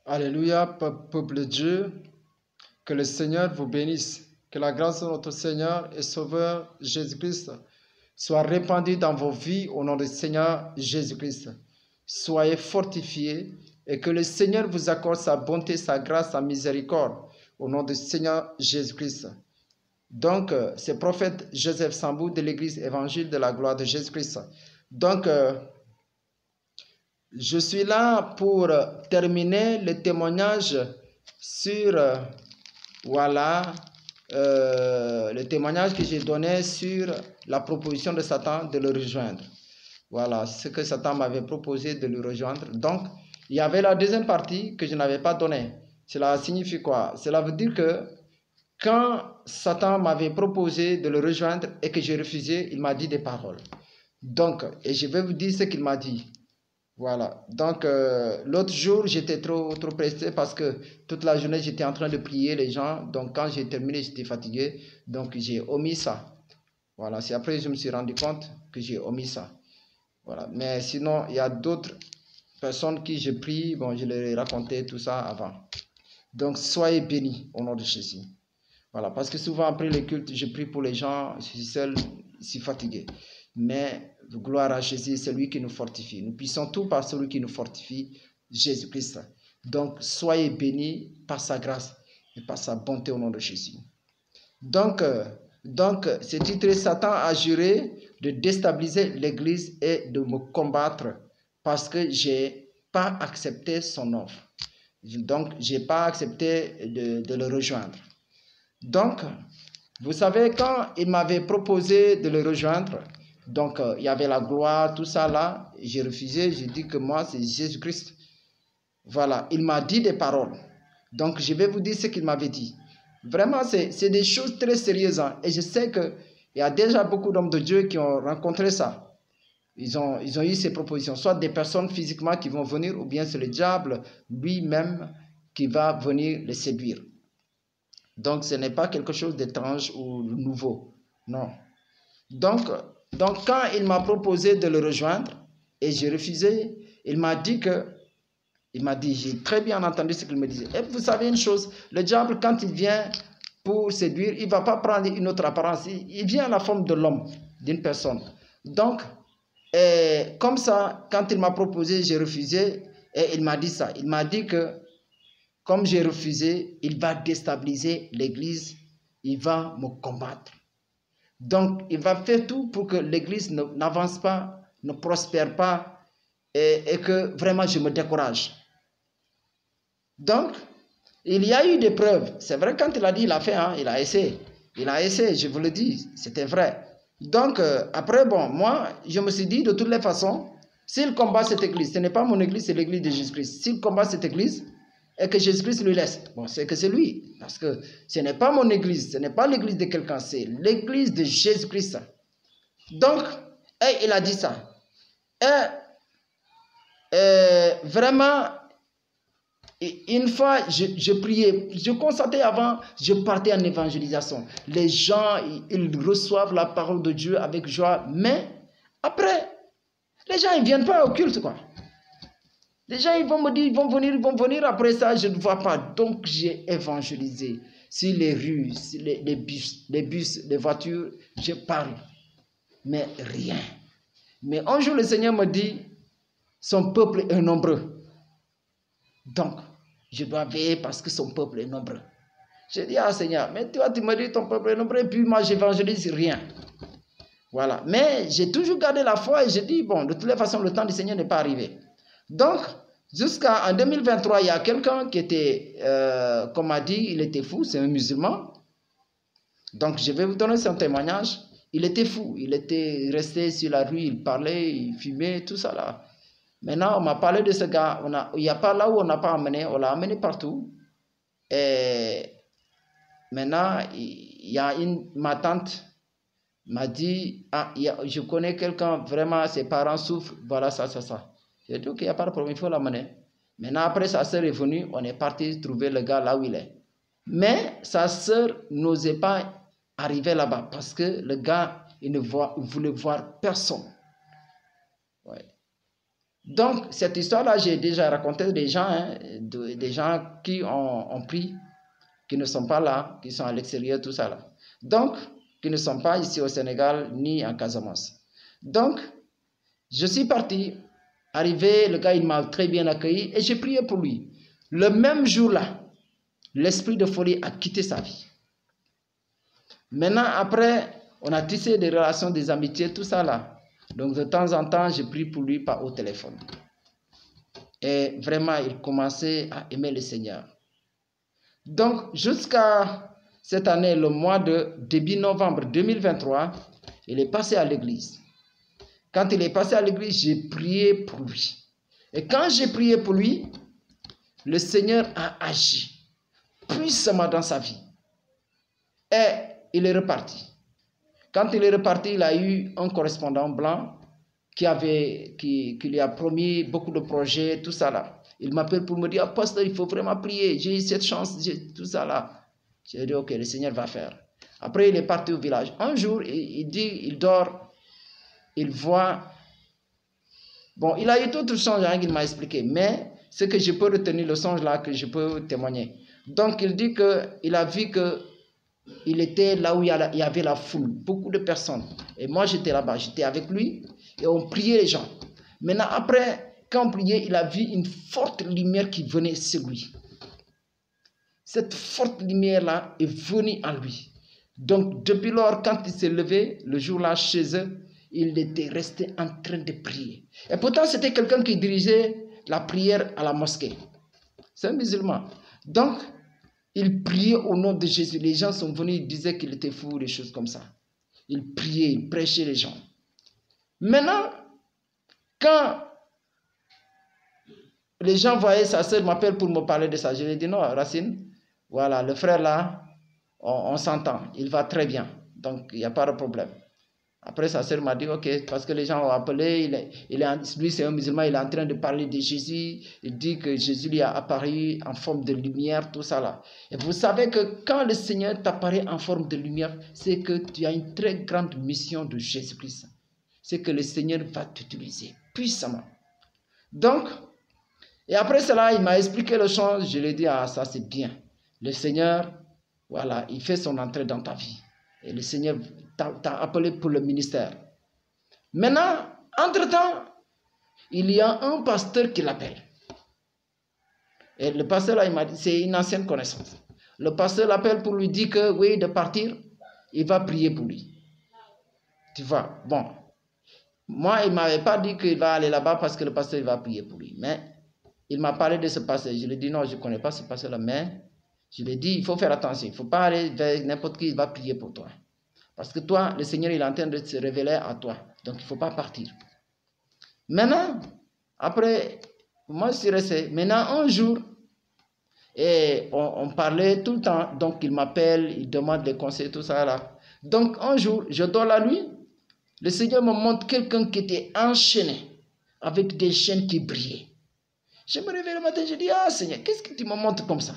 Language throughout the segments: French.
Alléluia, peuple de Dieu, que le Seigneur vous bénisse, que la grâce de notre Seigneur et Sauveur Jésus-Christ soit répandue dans vos vies au nom du Seigneur Jésus-Christ. Soyez fortifiés et que le Seigneur vous accorde sa bonté, sa grâce, sa miséricorde au nom du Seigneur Jésus-Christ. Donc, c'est prophète Joseph Sambou de l'Église évangile de la gloire de Jésus-Christ. Donc, je suis là pour terminer le témoignage sur, le témoignage que j'ai donné sur la proposition de Satan de le rejoindre. Voilà, ce que Satan m'avait proposé de le rejoindre. Donc, il y avait la deuxième partie que je n'avais pas donnée. Cela signifie quoi? Cela veut dire que quand Satan m'avait proposé de le rejoindre et que j'ai refusé, il m'a dit des paroles. Donc, et je vais vous dire ce qu'il m'a dit. Voilà. Donc, l'autre jour, j'étais trop pressé parce que toute la journée, j'étais en train de prier les gens. Donc, quand j'ai terminé, j'étais fatigué. Donc, j'ai omis ça. Voilà. C'est après que je me suis rendu compte que j'ai omis ça. Voilà. Mais sinon, il y a d'autres personnes qui je prie. Bon, je leur ai raconté tout ça avant. Donc, soyez bénis au nom de Jésus. Voilà. Parce que souvent, après le culte, je prie pour les gens. Je suis seul, je suis fatigué. Mais gloire à Jésus, c'est lui qui nous fortifie. Nous puissons tout par celui qui nous fortifie, Jésus-Christ. Donc, soyez bénis par sa grâce et par sa bonté au nom de Jésus. Donc c'est titré « Satan a juré de déstabiliser l'Église et de me combattre parce que je n'ai pas accepté son offre. » Donc, je n'ai pas accepté de le rejoindre. Donc, vous savez, quand il m'avait proposé de le rejoindre, donc il y avait la gloire, tout ça là, j'ai refusé, j'ai dit que moi c'est Jésus-Christ. Voilà, il m'a dit des paroles. Donc je vais vous dire ce qu'il m'avait dit. Vraiment, c'est des choses très sérieuses. Hein, et je sais qu'il y a déjà beaucoup d'hommes de Dieu qui ont rencontré ça. Ils ont eu ces propositions, soit des personnes physiquement qui vont venir, ou bien c'est le diable lui-même qui va venir les séduire. Donc ce n'est pas quelque chose d'étrange ou nouveau. Non. Donc quand il m'a proposé de le rejoindre et j'ai refusé, il m'a dit, j'ai très bien entendu ce qu'il me disait. Et vous savez une chose, le diable quand il vient pour séduire, il ne va pas prendre une autre apparence, il vient à la forme de l'homme, d'une personne. Donc, comme ça, quand il m'a proposé, j'ai refusé et il m'a dit ça. Il m'a dit que comme j'ai refusé, il va déstabiliser l'Église, il va me combattre. Donc, il va faire tout pour que l'Église n'avance pas, ne prospère pas et que vraiment je me décourage. Donc, il y a eu des preuves. C'est vrai, quand il a dit, il a fait, hein, il a essayé. Il a essayé, je vous le dis, c'était vrai. Donc, après, bon, moi, je me suis dit, de toutes les façons, s'il combat cette Église, ce n'est pas mon Église, c'est l'Église de Jésus-Christ. S'il combat cette Église, et que Jésus-Christ lui laisse. Bon, c'est que c'est lui. Parce que ce n'est pas mon église, ce n'est pas l'église de quelqu'un, c'est l'église de Jésus-Christ. Donc, il a dit ça. Vraiment, une fois, je priais, je constatais avant, je partais en évangélisation. Les gens, ils reçoivent la parole de Dieu avec joie, mais après, les gens, ils ne viennent pas au culte, quoi. Les gens, ils vont me dire, ils vont venir, après ça, je ne vois pas. Donc, j'ai évangélisé sur les rues, sur les bus, les voitures, je parle. Mais rien. Mais un jour, le Seigneur me dit, son peuple est nombreux. Donc, je dois veiller parce que son peuple est nombreux. J'ai dit, ah Seigneur, mais toi, tu me dis ton peuple est nombreux, et puis moi, j'évangélise rien. Voilà. Mais j'ai toujours gardé la foi et j'ai dit, bon, de toutes les façons, le temps du Seigneur n'est pas arrivé. Donc, jusqu'en 2023, il y a quelqu'un qui était, comme m'a dit, il était fou, c'est un musulman. Donc, je vais vous donner son témoignage. Il était fou, il était resté sur la rue, il parlait, il fumait, tout ça là. Maintenant, on m'a parlé de ce gars, il n'y a pas là où on n'a pas amené, on l'a amené partout. Et maintenant, il y a ma tante m'a dit, ah, je connais quelqu'un, vraiment, ses parents souffrent, voilà ça. J'ai dit, ok, il n'y a pas de problème, il faut l'amener. Maintenant, après, sa sœur est venue, on est parti trouver le gars là où il est. Mais sa sœur n'osait pas arriver là-bas parce que le gars, il voulait voir personne. Ouais. Donc, cette histoire-là, j'ai déjà raconté des gens, hein, des gens qui ont pris, qui ne sont pas là, qui sont à l'extérieur, tout ça là. Donc, qui ne sont pas ici au Sénégal ni en Casamance. Donc, je suis parti. Arrivé, le gars, il m'a très bien accueilli et j'ai prié pour lui. Le même jour-là, l'esprit de folie a quitté sa vie. Maintenant, après, on a tissé des relations, des amitiés, tout ça là. Donc, de temps en temps, je prie pour lui au téléphone. Et vraiment, il commençait à aimer le Seigneur. Donc, jusqu'à cette année, le mois de début novembre 2023, il est passé à l'église. Quand il est passé à l'église, j'ai prié pour lui. Et quand j'ai prié pour lui, le Seigneur a agi puissamment dans sa vie. Et il est reparti. Quand il est reparti, il a eu un correspondant blanc qui lui a promis beaucoup de projets, tout ça là. Il m'appelle pour me dire, ah, pasteur, il faut vraiment prier, j'ai eu cette chance, tout ça là. J'ai dit, ok, le Seigneur va faire. Après, il est parti au village. Un jour, il dort, il voit. Bon, il a eu d'autres songes hein, qu'il m'a expliqué, mais ce que je peux retenir, le songe là, que je peux témoigner. Donc, il dit qu'il a vu qu'il était là où il y avait la foule, beaucoup de personnes. Et moi, j'étais là-bas, j'étais avec lui et on priait les gens. Maintenant, après, quand on priait, il a vu une forte lumière qui venait sur lui. Cette forte lumière-là est venue en lui. Donc, depuis lors, quand il s'est levé, le jour-là, chez eux, il était resté en train de prier. Et pourtant, c'était quelqu'un qui dirigeait la prière à la mosquée. C'est un musulman. Donc, il priait au nom de Jésus. Les gens sont venus, ils disaient qu'il était fou, des choses comme ça. Il priait, il prêchait les gens. Maintenant, quand les gens voyaient sa sœur m'appelle pour me parler de ça, je lui ai dit non, Racine, voilà, le frère là, on s'entend, il va très bien. Donc, il n'y a pas de problème. Après, sa sœur m'a dit, ok, parce que les gens ont appelé, lui c'est un musulman, il est en train de parler de Jésus, il dit que Jésus lui a apparu en forme de lumière, tout ça là. Et vous savez que quand le Seigneur t'apparaît en forme de lumière, c'est que tu as une très grande mission de Jésus-Christ. C'est que le Seigneur va t'utiliser puissamment. Donc, et après cela, il m'a expliqué le chant, je lui ai dit, ah ça c'est bien. Le Seigneur, voilà, il fait son entrée dans ta vie. Et le Seigneur t'a appelé pour le ministère. Maintenant, entre-temps, il y a un pasteur qui l'appelle. Et le pasteur là, il m'a dit, c'est une ancienne connaissance. Le pasteur l'appelle pour lui dire que, oui, de partir, il va prier pour lui. Tu vois, bon. Moi, il ne m'avait pas dit qu'il va aller là-bas parce que le pasteur il va prier pour lui. Mais il m'a parlé de ce pasteur. Je lui ai dit, non, je ne connais pas ce pasteur-là, mais je lui ai dit, il faut faire attention. Il ne faut pas aller vers n'importe qui, il va prier pour toi. Parce que toi, le Seigneur, il est en train de se révéler à toi. Donc, il ne faut pas partir. Maintenant, après, moi, je suis resté. Maintenant, un jour, et on parlait tout le temps. Donc, il m'appelle, il demande les conseils, tout ça là. Donc, un jour, je dors la nuit. Le Seigneur me montre quelqu'un qui était enchaîné avec des chaînes qui brillaient. Je me réveille le matin, je dis, ah Seigneur, qu'est-ce que tu me montres comme ça?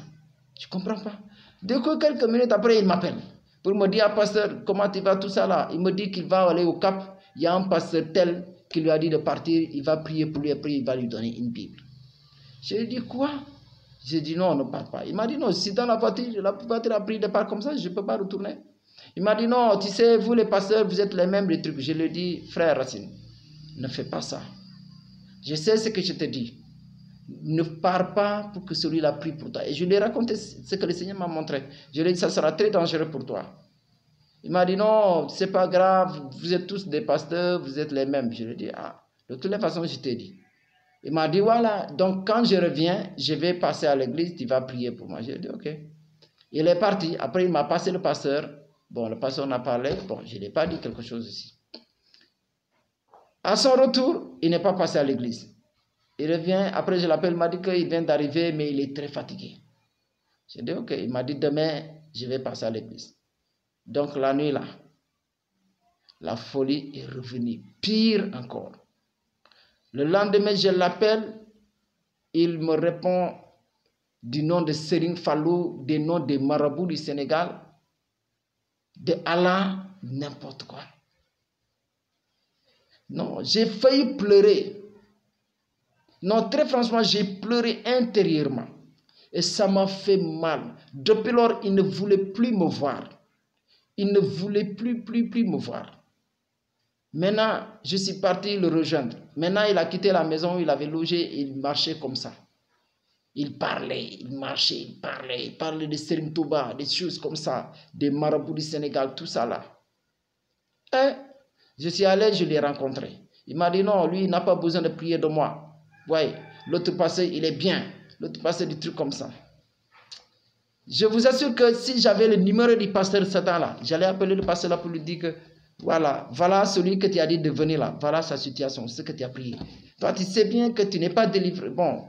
Je ne comprends pas. Dès que quelques minutes après, il m'appelle pour me dire, ah pasteur, comment tu vas, tout ça là? Il me dit qu'il va aller au Cap. Il y a un pasteur tel qui lui a dit de partir. Il va prier pour lui, après il va lui donner une Bible. Je lui ai dit, quoi? J'ai dit, non, on ne part pas. Il m'a dit, non, si dans la voiture a pris de part comme ça, je ne peux pas retourner. Il m'a dit, non, tu sais, vous les pasteurs, vous êtes les mêmes, les trucs. Je lui ai dit, frère Racine, ne fais pas ça. Je sais ce que je te dis. Ne pars pas pour que celui-là prie pour toi. Et je lui ai raconté ce que le Seigneur m'a montré. Je lui ai dit, ça sera très dangereux pour toi. Il m'a dit, non, c'est pas grave, vous êtes tous des pasteurs, vous êtes les mêmes. Je lui ai dit, ah, de toutes les façons, je t'ai dit. Il m'a dit, voilà, donc quand je reviens, je vais passer à l'église, tu vas prier pour moi. Je lui ai dit, ok. Il est parti. Après, il m'a passé le pasteur. Bon, le pasteur en a parlé. Bon, je n'ai pas dit quelque chose ici. À son retour, il n'est pas passé à l'église. Il revient, après je l'appelle, il m'a dit qu'il vient d'arriver, mais il est très fatigué. J'ai dit, ok. Il m'a dit, demain, je vais passer à l'église. Donc, la nuit là, la folie est revenue. Pire encore. Le lendemain, je l'appelle. Il me répond du nom de Serigne Fallou, des noms des marabouts du Sénégal, de Allah, n'importe quoi. Non, j'ai failli pleurer. Non, très franchement, j'ai pleuré intérieurement. Et ça m'a fait mal. Depuis lors, il ne voulait plus me voir. Il ne voulait plus me voir. Maintenant, je suis parti le rejoindre. Maintenant, il a quitté la maison où il avait logé et il marchait comme ça. Il parlait, il marchait, il parlait de Serigne Touba, des choses comme ça, des marabouts du Sénégal, tout ça là. Et je suis allé, je l'ai rencontré. Il m'a dit non, lui, il n'a pas besoin de prier de moi. Ouais, l'autre pasteur, il est bien. L'autre pasteur, des trucs comme ça. Je vous assure que si j'avais le numéro du pasteur ce temps-là, j'allais appeler le pasteur là pour lui dire que voilà celui que tu as dit de venir là, voilà sa situation, ce que tu as prié. Toi, tu sais bien que tu n'es pas délivré. Bon,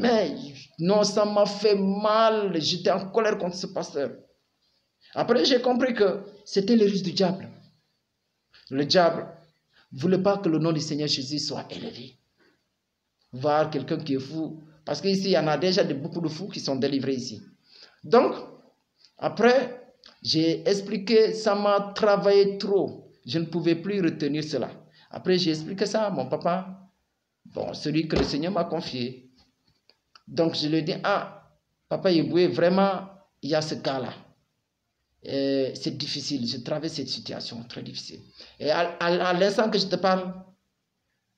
mais non, ça m'a fait mal. J'étais en colère contre ce pasteur. Après, j'ai compris que c'était le risque du diable. Le diable ne voulait pas que le nom du Seigneur Jésus soit élevé. Voir quelqu'un qui est fou. Parce qu'ici, il y en a déjà beaucoup de fous qui sont délivrés ici. Donc, après, j'ai expliqué, ça m'a travaillé trop. Je ne pouvais plus retenir cela. Après, j'ai expliqué ça à mon papa. Bon, celui que le Seigneur m'a confié. Donc, je lui ai dit, papa Yeboué, vraiment, il y a ce cas-là. C'est difficile, je traverse cette situation très difficile. Et à l'instant que je te parle,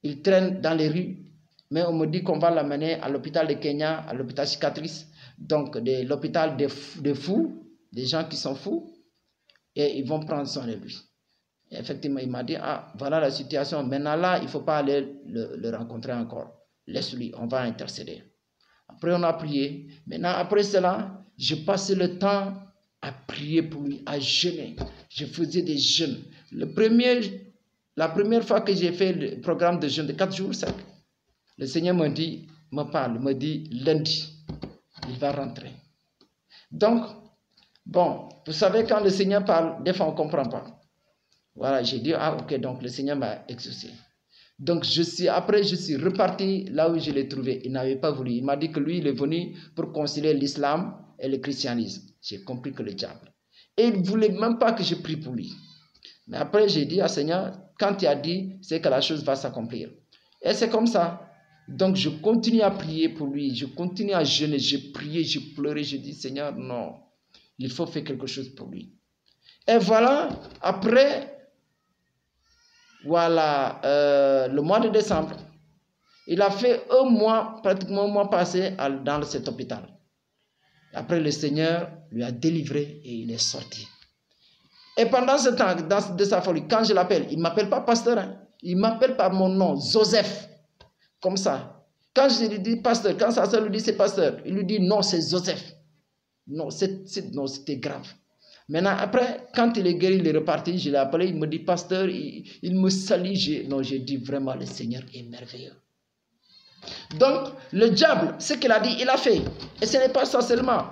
il traîne dans les rues, mais on me dit qu'on va l'amener à l'hôpital de Kenya, à l'hôpital cicatrice, donc l'hôpital des fous, des gens qui sont fous, et ils vont prendre soin de lui. Et effectivement, il m'a dit, voilà la situation, maintenant là, il ne faut pas aller le rencontrer encore. Laisse-lui, on va intercéder. Après, on a prié. Maintenant, après cela, je passais le temps à prier pour lui, à jeûner. Je faisais des jeûnes. La première fois que j'ai fait le programme de jeûne de 4 jours, le Seigneur me dit lundi, il va rentrer. Donc, bon, vous savez, quand le Seigneur parle, des fois on ne comprend pas. Voilà, j'ai dit, ok, donc le Seigneur m'a exaucé. Donc, après, je suis reparti là où je l'ai trouvé. Il n'avait pas voulu. Il m'a dit que lui, il est venu pour concilier l'islam et le christianisme. J'ai compris que le diable. Et il ne voulait même pas que je prie pour lui. Mais après, j'ai dit à Seigneur, quand tu as dit, c'est que la chose va s'accomplir. Et c'est comme ça. Donc, je continue à prier pour lui. Je continue à jeûner. J'ai prié, j'ai pleuré. J'ai dit, Seigneur, non, il faut faire quelque chose pour lui. Et voilà, après... Voilà, le mois de décembre, il a fait un mois, pratiquement un mois passé dans cet hôpital. Après, le Seigneur lui a délivré et il est sorti. Et pendant ce temps, de sa folie, quand je l'appelle, il ne m'appelle pas pasteur, hein, il m'appelle par mon nom, Joseph, comme ça. Quand je lui dis pasteur, quand sa soeur lui dit c'est pasteur, il lui dit non, c'est Joseph. Non, c'était grave. Maintenant, après, quand il est guéri, il est reparti, je l'ai appelé, il me dit, pasteur, il me salue. J'ai dit vraiment, le Seigneur est merveilleux. Donc, le diable, ce qu'il a dit, il a fait. Et ce n'est pas ça seulement.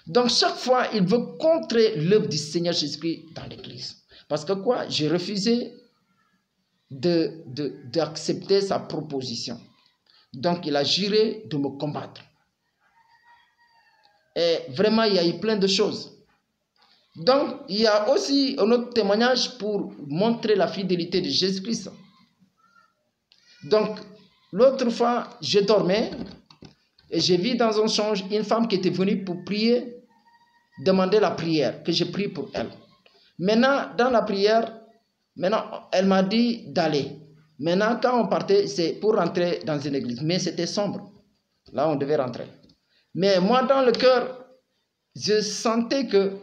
Donc, chaque fois, il veut contrer l'œuvre du Seigneur Jésus-Christ dans l'église. Parce que quoi? J'ai refusé d'accepter sa proposition. Donc, il a juré de me combattre. Et vraiment, il y a eu plein de choses. Donc, il y a aussi un autre témoignage pour montrer la fidélité de Jésus-Christ. Donc, l'autre fois, je dormais et j'ai vu dans un songe une femme qui était venue pour prier, demander la prière, que je prie pour elle. Maintenant, dans la prière, elle m'a dit d'aller. Maintenant, quand on partait, c'est pour rentrer dans une église, mais c'était sombre. Là, on devait rentrer. Mais moi, dans le cœur, je sentais que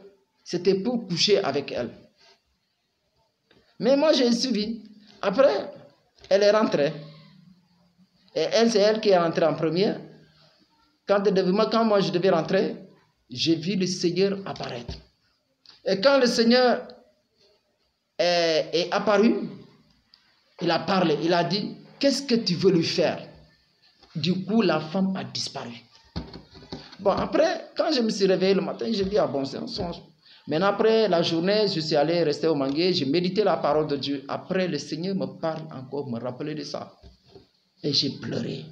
c'était pour coucher avec elle. Mais moi, j'ai suivi. Après, elle est rentrée. Et c'est elle qui est rentrée en première. Quand moi, je devais rentrer, j'ai vu le Seigneur apparaître. Et quand le Seigneur est apparu, il a parlé. Il a dit, qu'est-ce que tu veux lui faire? Du coup, la femme a disparu. Bon, après, quand je me suis réveillé le matin, j'ai dit, bon, c'est un songe. Maintenant, après la journée, je suis allé rester au Mangué, j'ai médité la parole de Dieu. Après, le Seigneur me parle encore, me rappelait de ça. Et j'ai pleuré.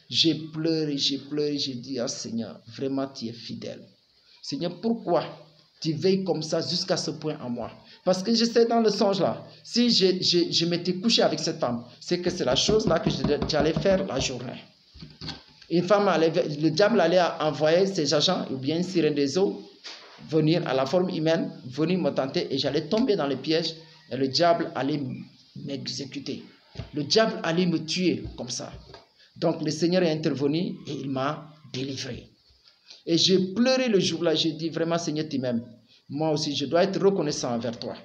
J'ai pleuré, j'ai dit, Seigneur, vraiment, tu es fidèle. Seigneur, pourquoi tu veilles comme ça jusqu'à ce point en moi? Parce que je sais dans le songe là, si je m'étais couché avec cette femme, c'est que c'est la chose là que j'allais faire la journée. Le diable allait envoyer ses agents, ou bien une sirène des eaux, venir à la forme humaine, venir me tenter et j'allais tomber dans les pièges et le diable allait m'exécuter. Le diable allait me tuer comme ça. Donc le Seigneur est intervenu et il m'a délivré. Et j'ai pleuré le jour-là, j'ai dit vraiment Seigneur tu m'aimes. Moi aussi je dois être reconnaissant envers toi.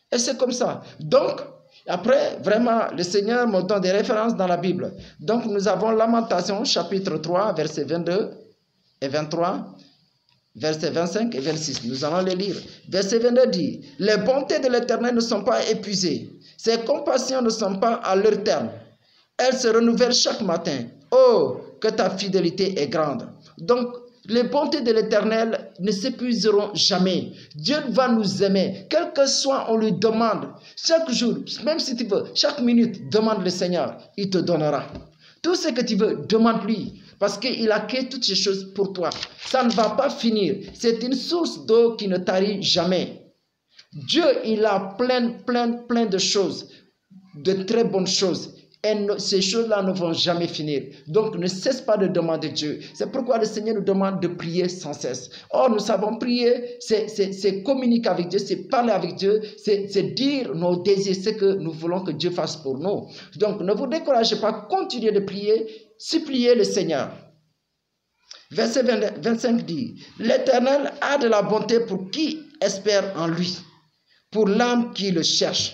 Et c'est comme ça. Donc après vraiment le Seigneur me donne des références dans la Bible. Donc nous avons Lamentation chapitre 3 versets 22 et 23. Versets 25 et 26, nous allons les lire. Verset 22 dit, « Les bontés de l'Éternel ne sont pas épuisées, ses compassions ne sont pas à leur terme. Elles se renouvellent chaque matin. Oh, que ta fidélité est grande. » Donc, les bontés de l'Éternel ne s'épuiseront jamais. Dieu va nous aimer. Quel que soit, on lui demande. Chaque jour, même si tu veux, chaque minute, demande le Seigneur. Il te donnera. Tout ce que tu veux, demande-lui. Parce qu'il a créé toutes ces choses pour toi. Ça ne va pas finir. C'est une source d'eau qui ne tarit jamais. Dieu, il a plein de choses. De très bonnes choses. Et ces choses-là ne vont jamais finir. Donc, ne cesse pas de demander Dieu. C'est pourquoi le Seigneur nous demande de prier sans cesse. Or, nous savons prier, c'est communiquer avec Dieu, c'est parler avec Dieu, c'est dire nos désirs, ce que nous voulons que Dieu fasse pour nous. Donc, ne vous découragez pas, continuez de prier, suppliez le Seigneur. Verset 25 dit, « L'Éternel a de la bonté pour qui espère en lui, pour l'âme qui le cherche. »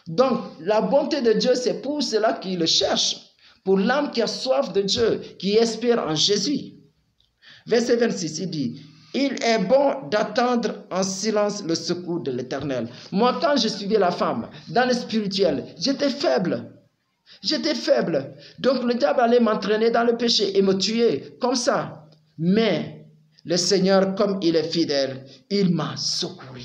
Donc, la bonté de Dieu, c'est pour ceux-là qui le cherchent, pour l'âme qui a soif de Dieu, qui espère en Jésus. Verset 26, il dit, « Il est bon d'attendre en silence le secours de l'Éternel. » Moi, quand je suivais la femme, dans le spirituel, j'étais faible. J'étais faible. Donc, le diable allait m'entraîner dans le péché et me tuer, comme ça. Mais, le Seigneur, comme il est fidèle, il m'a secouru.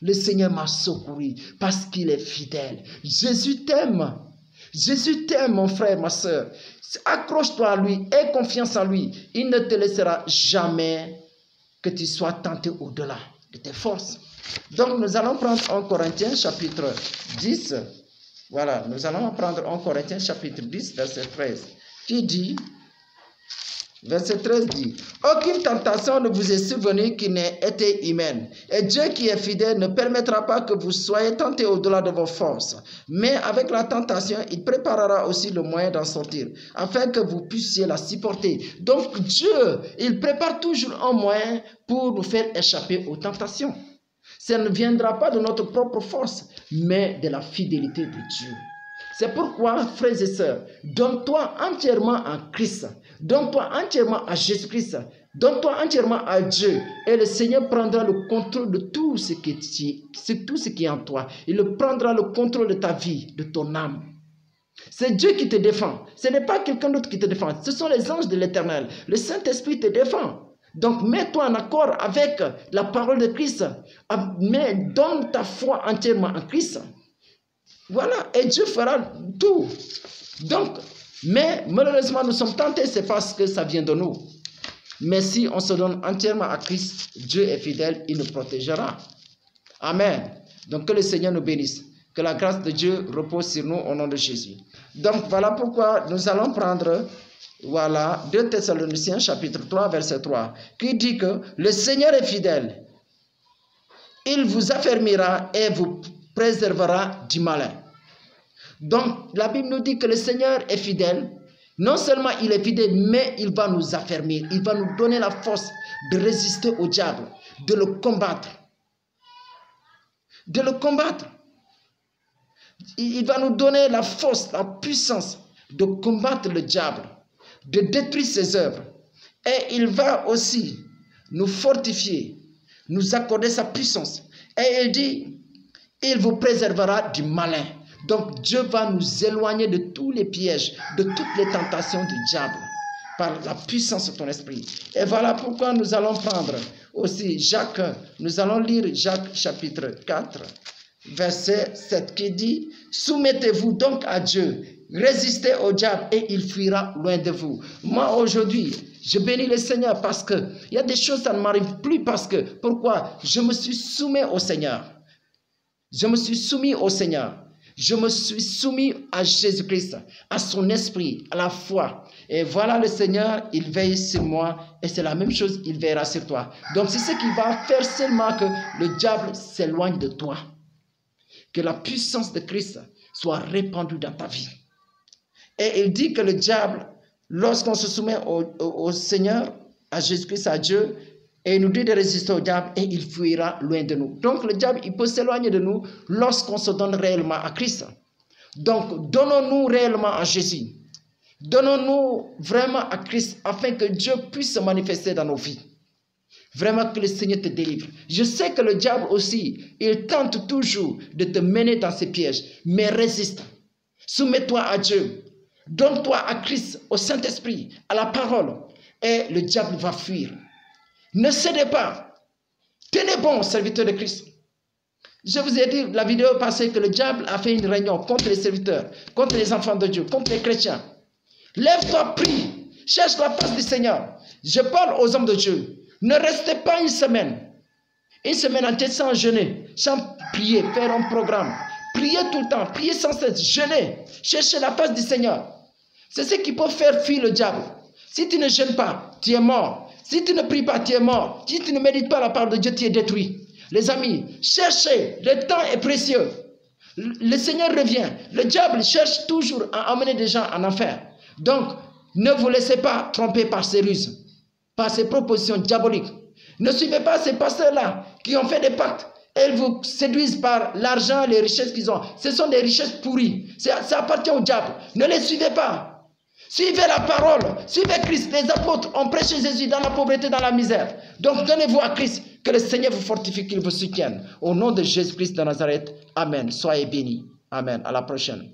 Le Seigneur m'a secouru parce qu'il est fidèle. Jésus t'aime. Jésus t'aime, mon frère, ma soeur. Accroche-toi à lui, aie confiance en lui. Il ne te laissera jamais que tu sois tenté au-delà de tes forces. Donc, nous allons prendre 1 Corinthiens chapitre 10. Voilà, nous allons prendre 1 Corinthiens chapitre 10, verset 13, qui dit, verset 13 dit, « Aucune tentation ne vous est survenue qui n'ait été humaine. Et Dieu qui est fidèle ne permettra pas que vous soyez tentés au-delà de vos forces. Mais avec la tentation, il préparera aussi le moyen d'en sortir, afin que vous puissiez la supporter. » Donc Dieu, il prépare toujours un moyen pour nous faire échapper aux tentations. Ça ne viendra pas de notre propre force, mais de la fidélité de Dieu. C'est pourquoi, frères et sœurs, donne-toi entièrement en Christ. Donne-toi entièrement à Jésus-Christ. Donne-toi entièrement à Dieu. Et le Seigneur prendra le contrôle de tout ce qui est en toi. Il prendra le contrôle de ta vie, de ton âme. C'est Dieu qui te défend. Ce n'est pas quelqu'un d'autre qui te défend. Ce sont les anges de l'Éternel. Le Saint-Esprit te défend. Donc, mets-toi en accord avec la parole de Christ. Mais donne ta foi entièrement en Christ. Voilà, et Dieu fera tout. Donc, mais malheureusement, nous sommes tentés, c'est parce que ça vient de nous. Mais si on se donne entièrement à Christ, Dieu est fidèle, il nous protégera. Amen. Donc, que le Seigneur nous bénisse. Que la grâce de Dieu repose sur nous au nom de Jésus. Donc, voilà pourquoi nous allons prendre... Voilà, 2 Thessaloniciens chapitre 3 verset 3 qui dit que le Seigneur est fidèle. Il vous affermira et vous préservera du malin. Donc la Bible nous dit que le Seigneur est fidèle. Non seulement il est fidèle, mais il va nous affermir. Il va nous donner la force de résister au diable, de le combattre. De le combattre. Il va nous donner la force, la puissance de combattre le diable, de détruire ses œuvres. Et il va aussi nous fortifier, nous accorder sa puissance. Et il dit, il vous préservera du malin. Donc Dieu va nous éloigner de tous les pièges, de toutes les tentations du diable, par la puissance de ton esprit. Et voilà pourquoi nous allons prendre aussi Jacques, nous allons lire Jacques chapitre 4, verset 7 qui dit, soumettez-vous donc à Dieu, résistez au diable et il fuira loin de vous. Moi aujourd'hui, je bénis le Seigneur parce que il y a des choses, ça ne m'arrive plus parce que, pourquoi? Je me suis soumis au Seigneur. Je me suis soumis au Seigneur. Je me suis soumis à Jésus-Christ, à son esprit, à la foi. Et voilà le Seigneur, il veille sur moi et c'est la même chose, il veillera sur toi. Donc c'est ce qui va faire seulement que le diable s'éloigne de toi. Que la puissance de Christ soit répandue dans ta vie. Et il dit que le diable, lorsqu'on se soumet au Seigneur, à Jésus-Christ, à Dieu, et il nous dit de résister au diable et il fuira loin de nous. Donc le diable, il peut s'éloigner de nous lorsqu'on se donne réellement à Christ. Donc donnons-nous réellement à Jésus. Donnons-nous vraiment à Christ afin que Dieu puisse se manifester dans nos vies. Vraiment que le Seigneur te délivre. Je sais que le diable aussi, il tente toujours de te mener dans ses pièges. Mais résiste. Soumets-toi à Dieu. Donne-toi à Christ, au Saint-Esprit, à la parole. Et le diable va fuir. Ne cédez pas. Tenez bon, serviteur de Christ. Je vous ai dit la vidéo passée que le diable a fait une réunion contre les serviteurs, contre les enfants de Dieu, contre les chrétiens. Lève-toi, prie. Cherche la face du Seigneur. Je parle aux hommes de Dieu. Ne restez pas une semaine entière sans jeûner, sans prier, faire un programme. Priez tout le temps, priez sans cesse, jeûnez. Cherchez la face du Seigneur. C'est ce qui peut faire fuir le diable. Si tu ne jeûnes pas, tu es mort. Si tu ne pries pas, tu es mort. Si tu ne médites pas la parole de Dieu, tu es détruit. Les amis, cherchez. Le temps est précieux. Le Seigneur revient. Le diable cherche toujours à amener des gens en enfer. Donc, ne vous laissez pas tromper par ces ruses, par ces propositions diaboliques. Ne suivez pas ces pasteurs-là qui ont fait des pactes. Ils vous séduisent par l'argent, les richesses qu'ils ont. Ce sont des richesses pourries. Ça appartient au diable. Ne les suivez pas. Suivez la parole, suivez Christ. Les apôtres ont prêché Jésus dans la pauvreté, dans la misère. Donc donnez-vous à Christ, que le Seigneur vous fortifie, qu'il vous soutienne. Au nom de Jésus-Christ de Nazareth, Amen. Soyez bénis. Amen. À la prochaine.